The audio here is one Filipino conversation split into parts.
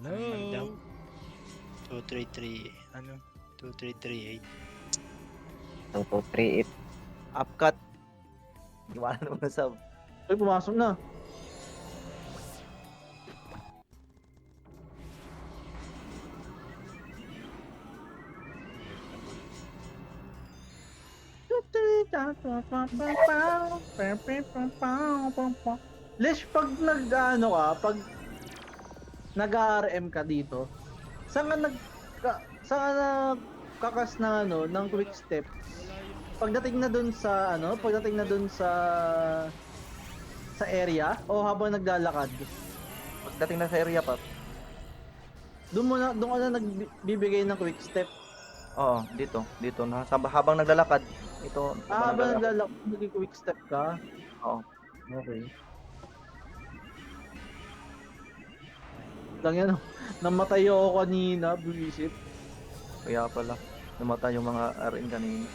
Hello? 233, ano? 2338. 2238. Upcut. Iwanan naman na sub. Ay, pumasok na. Lesh, pag nag-ano ka, pag nag-RM ka dito, saan ka kakas na ano, ng quick step? Pagdating na dun sa sa area o habang naglalakad? Pagdating na sa area, Pop. Doon ka na nagbibigay ng quick step. Oo, dito. Habang naglalakad. Ito. Habang naglalakad, nag-quick step ka. Oo. Okay. Lang yan, namatay ako kanina, buwisit. Kaya pala. Namatay yung mga RN kanina.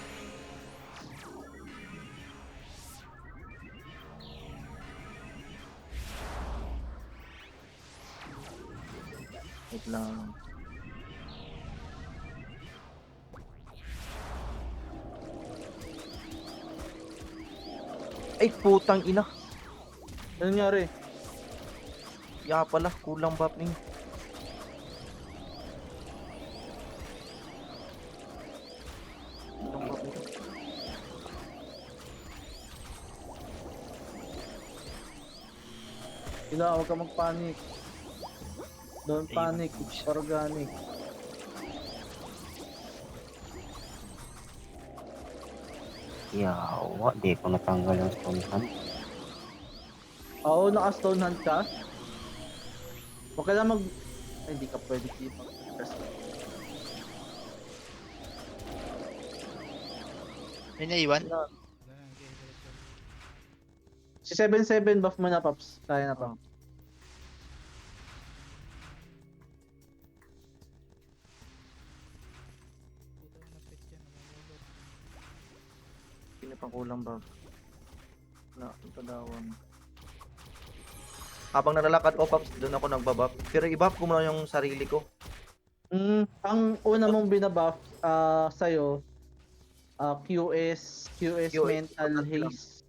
Wait lang. Ay, putang ina. Ano nangyari? Ya pala, kulang buff ni. Kulang buff nito. Huwag ka mag-panic. Don't panic, it's organic. Yawa, di ko natanggal yung stone hand. Oo, naka-stone hand ka. Huwag ka lang Ay, hindi ka pwede keep up. May naiwan? Si 7-7 buff mo na, Paps. Kaya na, Paps. Sino pang kulang buff? Na, ito dawang. Habang nalalakad ko, Pops, doon ako nagbabuff. Pero i-buff ko muna yung sarili ko. Ang una mong binabuff sa'yo, QS Mental lang. Haze.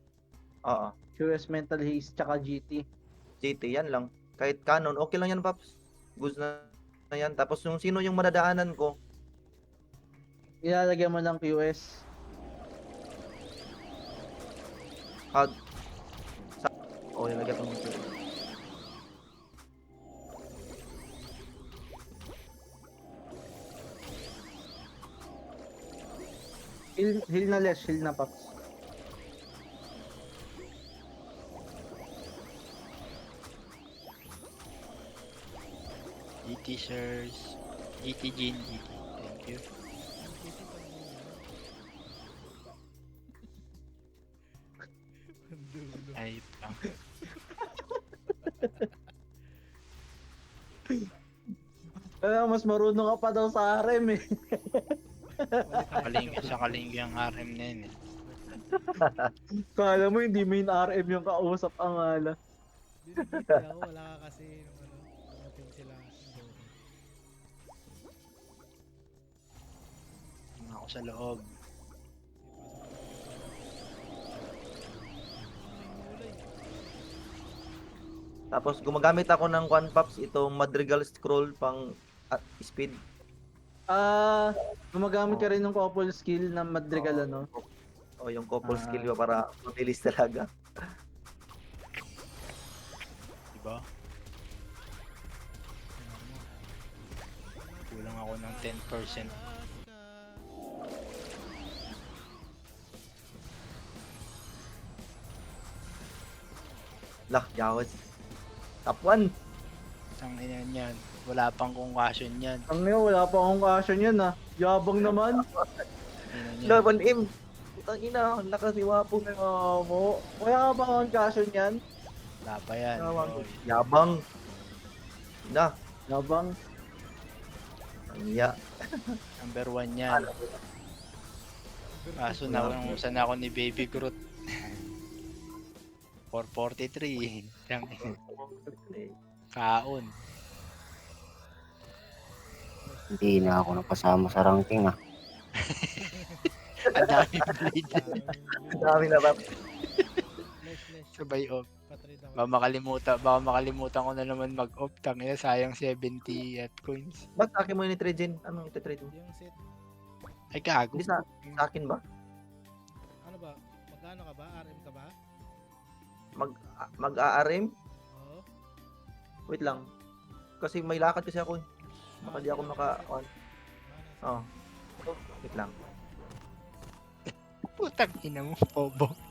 Oo. QS Mental Haze, tsaka GT. GT, yan lang. Kahit canon, okay lang yan, Pops. Goods na yan. Tapos yung sino yung madadaanan ko, Ilalagyan mo ng QS. had sa ilagay ko ng QS. Heal na less, heal na, Paps. GT sirs. GT Jin, GT. Thank you. Ay, pang. Mas marunong ka pa daw sa RM eh. Sa kalingki ang RM na yun eh. Kala mo hindi main RM yung kausap ang ala. Binibiti ako, wala ka kasi nung ano, dumating sila ng Goku. Tingnan ako sa loob. Tapos gumagamit ako ng One Pops, ito Madrigal Scroll pang speed. Gumagamit ka rin ng couple skill na Madrigal ano. O yung couple skill ba para mabilis talaga. Diba? Kulang ako ng 10%. Lah, Jawas. Top 1. Ang ina niyan. Wala pang concussion yan. Ang ngayon, wala pa akong kasyon yan ah. Yabang naman. Ina niyan. Laban M. Putang ina, ang lakas ni Wapo. Mo. Wala ka pa akong kasyon yan. Wala pa yan. Oy. Yabang. Na, Yabang. ang iya. Number 1 yan. Kaso nausan ako ni Baby Groot. 443. Kaon. Hindi na ako napasama sa ranking ah. Ang daming blade. Ang dami na, Paps. Flash. Sabay off. Patrade ako. Baka makalimutan ko na naman mag-off. Tangina, sayang 70 at coins. Ba't sa akin mo yung trade Jen? Anong ititrade mo? Yung set, Ay, gago. Hindi sa akin ba? ano ba? Magkano ka ba? RM ka ba? Mag-ARM? Oo. Wait lang. Kasi may lakad kasi ako. Baka di ako maka... Ano? Oh. Wait lang. Putang ina mo, Pobo.